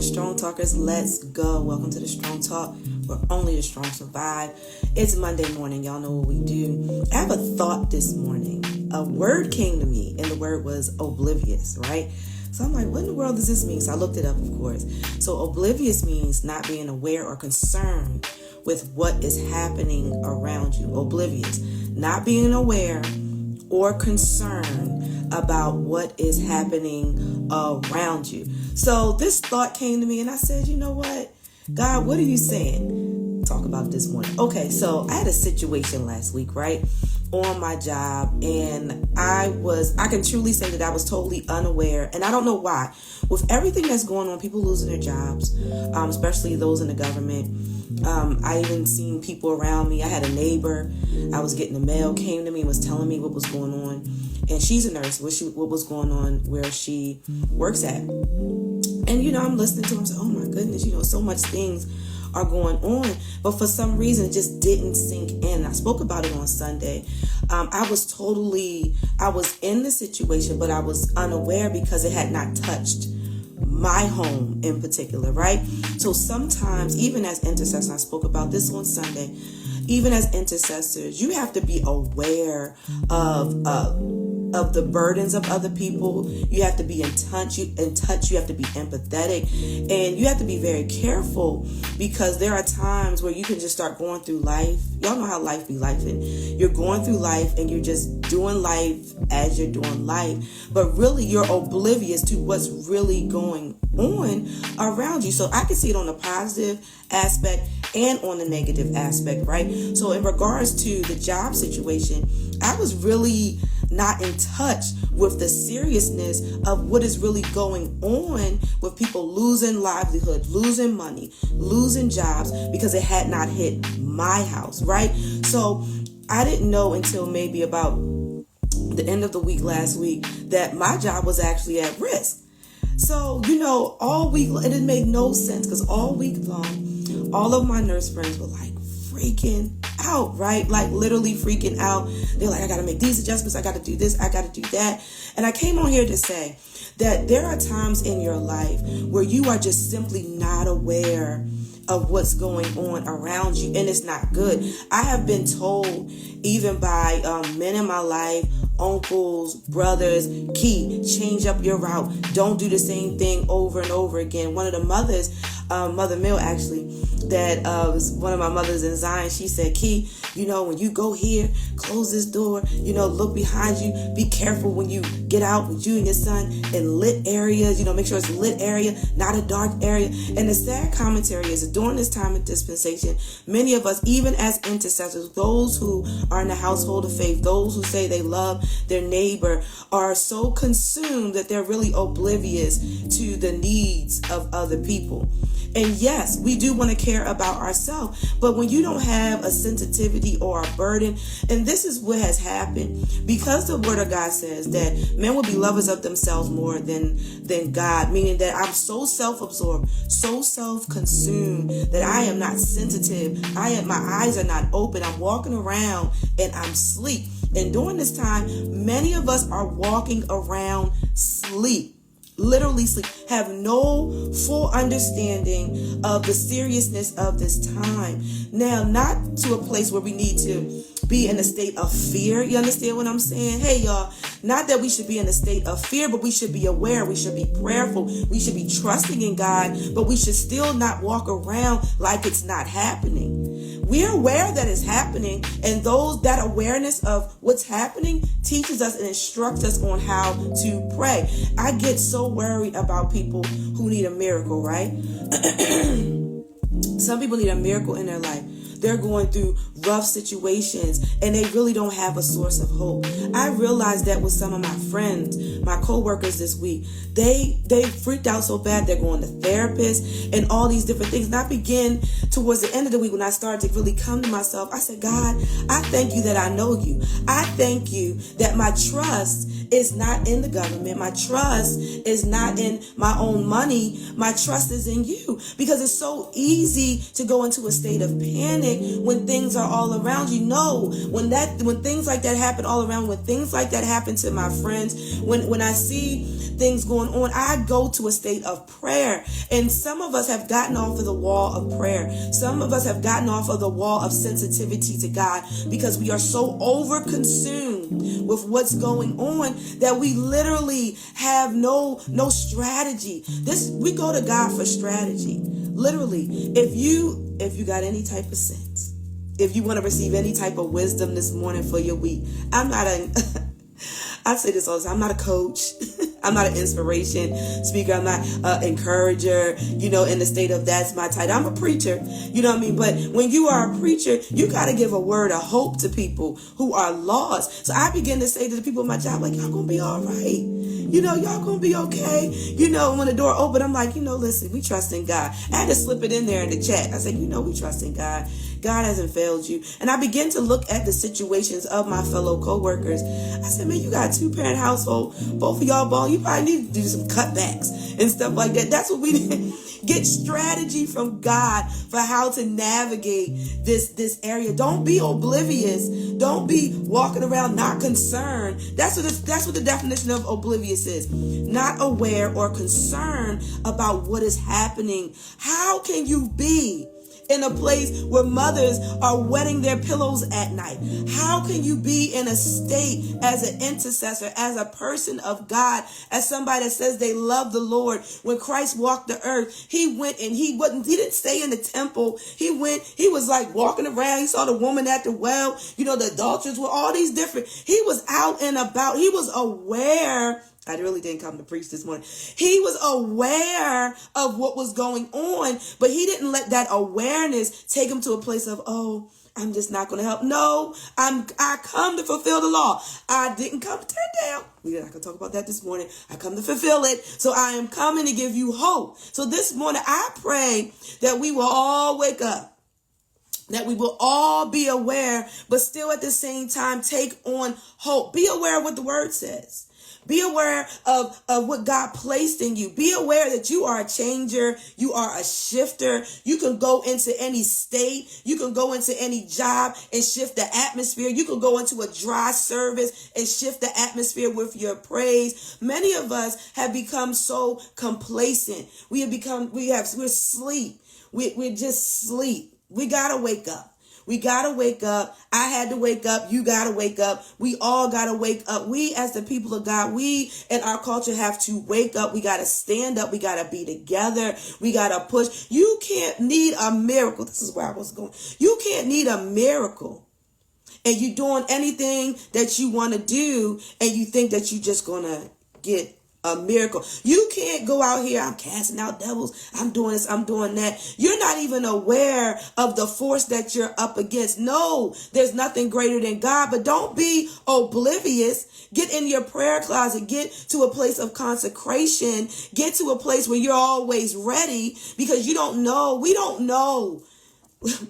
Strong Talkers, let's go. Welcome to the Strong Talk, where only the strong survive. It's Monday morning. Y'all know what we do. I have a thought this morning. A word came to me, and the word was oblivious, right? So I'm like, what in the world does this mean? So I looked it up, of course. So oblivious means not being aware or concerned with what is happening around you. Oblivious, not being aware or concerned about what is happening around you. So this thought came to me and I said, you know what? God, what are you saying? Talk about this morning. Okay, so I had a situation last week, right? On my job, and I can truly say that I was totally unaware, and I don't know why. With everything that's going on, people losing their jobs, especially those in the government. I even seen people around me. I had a neighbor. I was getting the mail, came to me and was telling me what was going on. And she's a nurse, what was going on where she works at. And, I'm listening to her. I'm saying, oh my goodness, so much things are going on. But for some reason, it just didn't sink in. I spoke about it on Sunday. I was in the situation, but I was unaware because it had not touched my home in particular, right? So sometimes, even as intercessors, I spoke about this on Sunday, even as intercessors, you have to be aware of the burdens of other people. You have to be in touch. You have to be empathetic, and you have to be very careful, because there are times where you can just start going through life. Y'all know how life be life, and you're going through life and you're just doing life as you're doing life, but really you're oblivious to what's really going on around you. So I can see it on the positive aspect and on the negative aspect, right? So in regards to the job situation, I was really not in touch with the seriousness of what is really going on with people losing livelihood, losing money, losing jobs, because it had not hit my house, right? So I didn't know until maybe about the end of the week last week that my job was actually at risk. So, all week, and it made no sense, because all week long, all of my nurse friends were like freaking out, right? Like literally freaking out. They're like, I got to make these adjustments. I got to do this. I got to do that. And I came on here to say that there are times in your life where you are just simply not aware of what's going on around you, and it's not good. I have been told, even by men in my life, uncles, brothers, Key, change up your route. Don't do the same thing over and over again. One of the mothers, Mother Mill actually, that was one of my mothers in Zion, she said, Key, when you go here, close this door, look behind you, be careful when you get out with you and your son in lit areas, make sure it's a lit area, not a dark area. And the sad commentary is that during this time of dispensation, many of us, even as intercessors, those who are in the household of faith, those who say they love their neighbor, are so consumed that they're really oblivious to the needs of other people. And yes, we do want to care about ourselves, but when you don't have a sensitivity or a burden, and this is what has happened, because the word of God says that men will be lovers of themselves more than God, meaning that I'm so self-absorbed, so self-consumed that I am not sensitive. My eyes are not open. I'm walking around and I'm asleep. And during this time, many of us are walking around sleep. Literally sleep, have no full understanding of the seriousness of this time. Now, not to a place where we need to be in a state of fear. You understand what I'm saying? Hey, y'all, not that we should be in a state of fear, but we should be aware. We should be prayerful. We should be trusting in God, but we should still not walk around like it's not happening. We're aware that it's happening, and that awareness of what's happening teaches us and instructs us on how to pray. I get so worried about people who need a miracle, right? Some people need a miracle in their life. They're going through rough situations and they really don't have a source of hope. I realized that with some of my friends, my co-workers this week. They freaked out so bad they're going to therapists and all these different things. And I began towards the end of the week, when I started to really come to myself, I said, God, I thank you that I know you. I thank you that my trust is not in the government. My trust is not in my own money. My trust is in you, because it's so easy to go into a state of panic panic when things are all around you. No, when things like that happen all around, when things like that happen to my friends, when I see things going on, I go to a state of prayer. And some of us have gotten off of the wall of prayer. Some of us have gotten off of the wall of sensitivity to God because we are so over consumed with what's going on that we literally have no strategy. We go to God for strategy. Literally, if you got any type of sense, if you want to receive any type of wisdom this morning for your week, I say this all the time, I'm not a coach. I'm not an inspiration speaker. I'm not an encourager, in the state of that's my title. I'm a preacher, you know what I mean? But when you are a preacher, you got to give a word of hope to people who are lost. So I begin to say to the people at my job, like, y'all going to be all right. Y'all going to be okay. When the door opened, I'm like, listen, we trust in God. I had to slip it in there in the chat. I said, we trust in God. God hasn't failed you. And I begin to look at the situations of my fellow co-workers. I said, man, you got a 2-parent household. Both of y'all ball. You probably need to do some cutbacks and stuff like that. That's what we need. Get strategy from God for how to navigate this area. Don't be oblivious. Don't be walking around not concerned. That's what the definition of oblivious is. Not aware or concerned about what is happening. How can you be in a place where mothers are wetting their pillows at night? How can you be in a state as an intercessor, as a person of God, as somebody that says they love the Lord? When Christ walked the earth, he went and he didn't stay in the temple. He was like walking around. He saw the woman at the well, the adulterers were all these different. He was out and about. He was aware. I really didn't come to preach this morning. He was aware of what was going on, but he didn't let that awareness take him to a place of, oh, I'm just not going to help. No, I come to fulfill the law. I didn't come to tear down. We're not going to talk about that this morning. I come to fulfill it. So I am coming to give you hope. So this morning, I pray that we will all wake up, that we will all be aware, but still at the same time take on hope. Be aware of what the word says. Be aware of what God placed in you. Be aware that you are a changer. You are a shifter. You can go into any state. You can go into any job and shift the atmosphere. You can go into a dry service and shift the atmosphere with your praise. Many of us have become so complacent. We're sleep. We're just sleep. We got to wake up. We got to wake up. I had to wake up. You got to wake up. We all got to wake up. We as the people of God, we in our culture have to wake up. We got to stand up. We got to be together. We got to push. You can't need a miracle. This is where I was going. You can't need a miracle. And you doing anything that you want to do and you think that you just going to get a miracle. You can't go out here, I'm casting out devils, I'm doing this, I'm doing that. You're not even aware of the force that you're up against. No, there's nothing greater than God, but don't be oblivious. Get in your prayer closet. Get to a place of consecration. Get to a place where you're always ready, because you don't know. We don't know.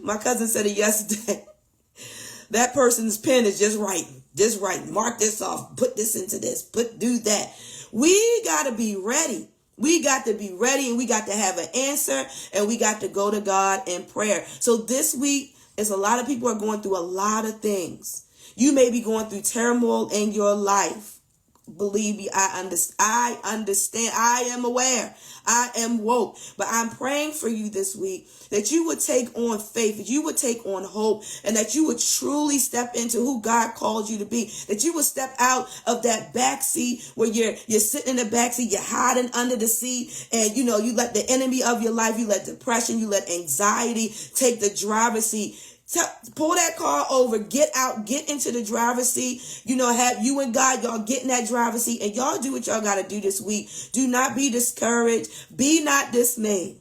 My cousin said it yesterday. That person's pen is just writing. Mark this off. Put this into this. Do that. We got to be ready. We got to be ready, and we got to have an answer, and we got to go to God in prayer. So this week, as a lot of people are going through a lot of things. You may be going through turmoil in your life. Believe me, I understand. I am aware. I am woke. But I'm praying for you this week that you would take on faith, that you would take on hope, and that you would truly step into who God called you to be. That you would step out of that back seat where you're sitting in the back seat, you're hiding under the seat, and you let the enemy of your life, you let depression, you let anxiety take the driver's seat. Pull that car over, get out, get into the driver's seat, have you and God, y'all get in that driver's seat, and y'all do what y'all got to do this week. Do not be discouraged. Be not dismayed.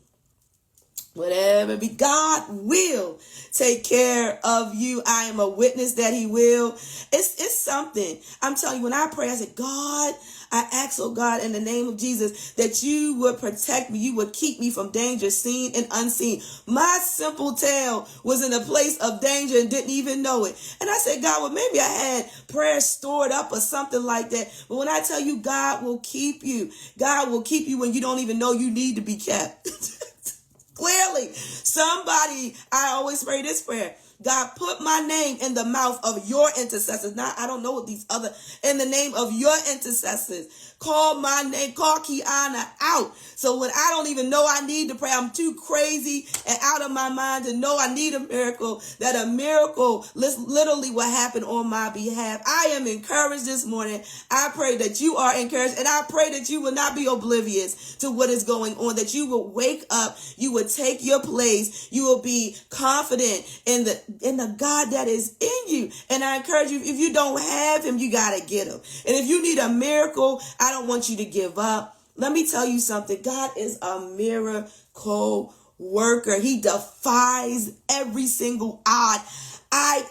Whatever be, God will take care of you. I am a witness that he will. It's something. I'm telling you, when I pray, I say, God, I ask, oh God, in the name of Jesus, that you would protect me. You would keep me from danger, seen and unseen. My simple tail was in a place of danger and didn't even know it. And I said, God, well, maybe I had prayers stored up or something like that. But when I tell you, God will keep you. God will keep you when you don't even know you need to be kept. Clearly, somebody, I always pray this prayer. God, put my name in the mouth of your intercessors. Now, I don't know what these other, in the name of your intercessors. Call my name, call Kiana out. So when I don't even know I need to pray, I'm too crazy and out of my mind to know I need a miracle, that a miracle literally will happen on my behalf. I am encouraged this morning. I pray that you are encouraged, and I pray that you will not be oblivious to what is going on, that you will wake up, you will take your place, you will be confident in the God that is in you. And I encourage you, if you don't have him, you got to get him. And if you need a miracle, I don't want you to give up. Let me tell you something. God is a miracle worker. He defies every single odd. I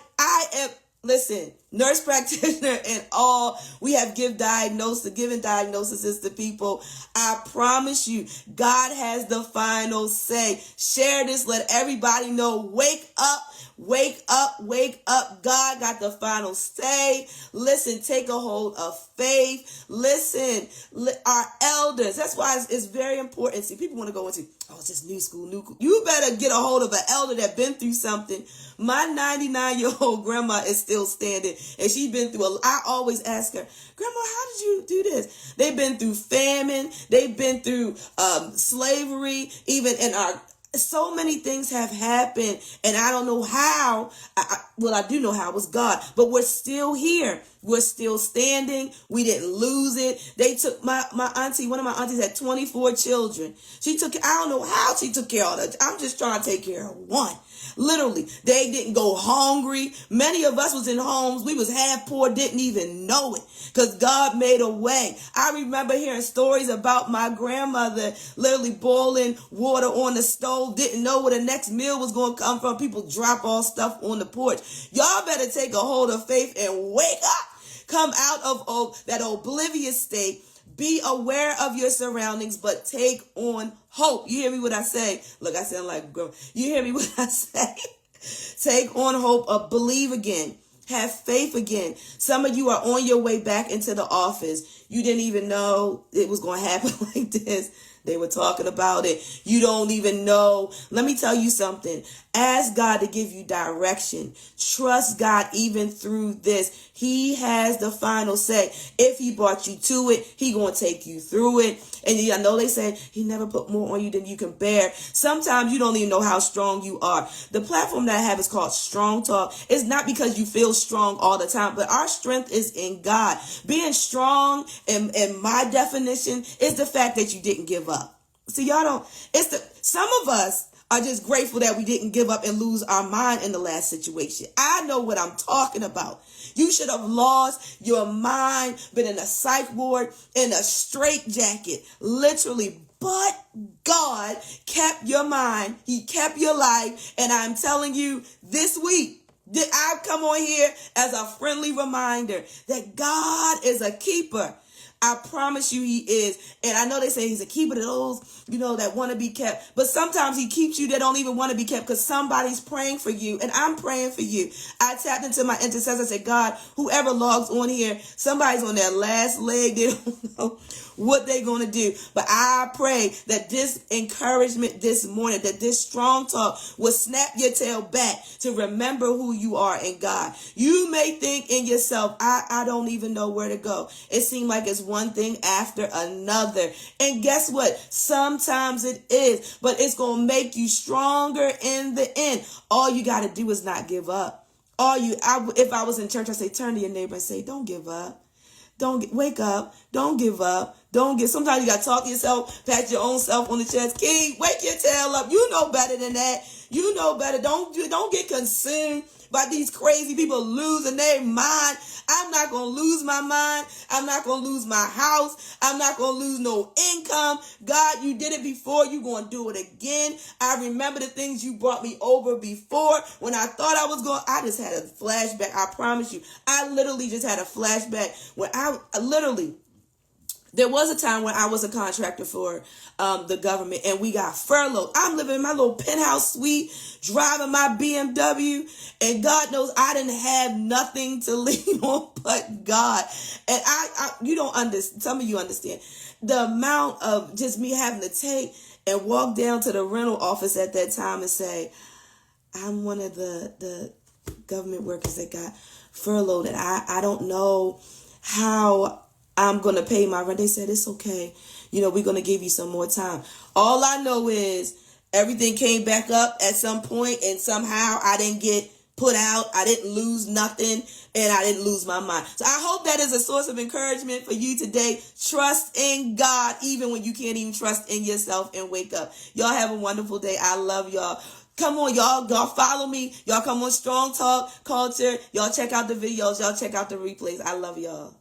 am, listen, nurse practitioner and all. We have given diagnoses to people. I promise you, God has the final say. Share this. Let everybody know. Wake up. Wake up, wake up. God got the final say. Listen, take a hold of faith. Listen, our elders. That's why it's very important. See, people want to go into, it's just new school. You better get a hold of an elder that been through something. My 99-year-old grandma is still standing, and she's been through I always ask her, Grandma, how did you do this? They've been through famine. They've been through slavery, even in our, so many things have happened, and I don't know how. I do know how. It was God, but we're still here. We're still standing. We didn't lose it. They took my auntie. One of my aunties had 24 children. She took. I don't know how she took care of that. I'm just trying to take care of one. Literally, they didn't go hungry. Many of us was in homes. We was half poor, didn't even know it, because God made a way. I remember hearing stories about my grandmother literally boiling water on the stove, didn't know where the next meal was going to come from. People drop all stuff on the porch. Y'all better take a hold of faith and wake up. Come out of that oblivious state. Be aware of your surroundings, but take on hope. You hear me what I say? Look, I sound like girl. You hear me what I say? Take on hope. Believe again. Have faith again. Some of you are on your way back into the office. You didn't even know it was going to happen like this. They were talking about it. You don't even know. Let me tell you something. Ask God to give you direction. Trust God even through this. He has the final say. If he brought you to it, he going to take you through it. And I know they say he never put more on you than you can bear. Sometimes you don't even know how strong you are. The platform that I have is called Strong Talk. It's not because you feel strong all the time, but our strength is in God. Being strong, in my definition, is the fact that you didn't give up. See, y'all don't, some of us are just grateful that we didn't give up and lose our mind in the last situation. I know what I'm talking about. You should have lost your mind, been in a psych ward, in a straitjacket, literally. But God kept your mind. He kept your life. And I'm telling you, this week, I've come on here as a friendly reminder that God is a keeper. I promise you he is. And I know they say he's a keeper to those, that want to be kept. But sometimes he keeps you that don't even want to be kept, because somebody's praying for you. And I'm praying for you. I tapped into my intercessor and said, God, whoever logs on here, somebody's on their last leg. They don't know what they're going to do. But I pray that this encouragement this morning, that this strong talk will snap your tail back to remember who you are in God. You may think in yourself, I don't even know where to go. It seems like it's one thing after another. And guess what? Sometimes it is, but it's going to make you stronger in the end. All you got to do is not give up. If I was in church, I'd say, turn to your neighbor and say, don't give up. Wake up. Don't give up. Sometimes you got to talk to yourself, pat your own self on the chest. King, wake your tail up. You know better than that. You know better. Don't get consumed by these crazy people losing their mind. I'm not going to lose my mind. I'm not going to lose my house. I'm not going to lose no income. God, you did it before. You're going to do it again. I remember the things you brought me over before. When I thought I was going, I just had a flashback. I promise you. I literally just had a flashback when there was a time when I was a contractor for the government, and we got furloughed. I'm living in my little penthouse suite, driving my BMW, and God knows I didn't have nothing to lean on but God. And you don't understand. Some of you understand the amount of just me having to take. and walk down to the rental office at that time and say, I'm one of the government workers that got furloughed, and I don't know how I'm going to pay my rent. They said, it's okay. We're going to give you some more time. All I know is everything came back up at some point, and somehow I didn't get put out. I didn't lose nothing, and I didn't lose my mind. So I hope that is a source of encouragement for you today. Trust in God, even when you can't even trust in yourself, and wake up. Y'all have a wonderful day. I love y'all. Come on, y'all. Y'all follow me. Y'all come on Strong Talk Culture. Y'all check out the videos. Y'all check out the replays. I love y'all.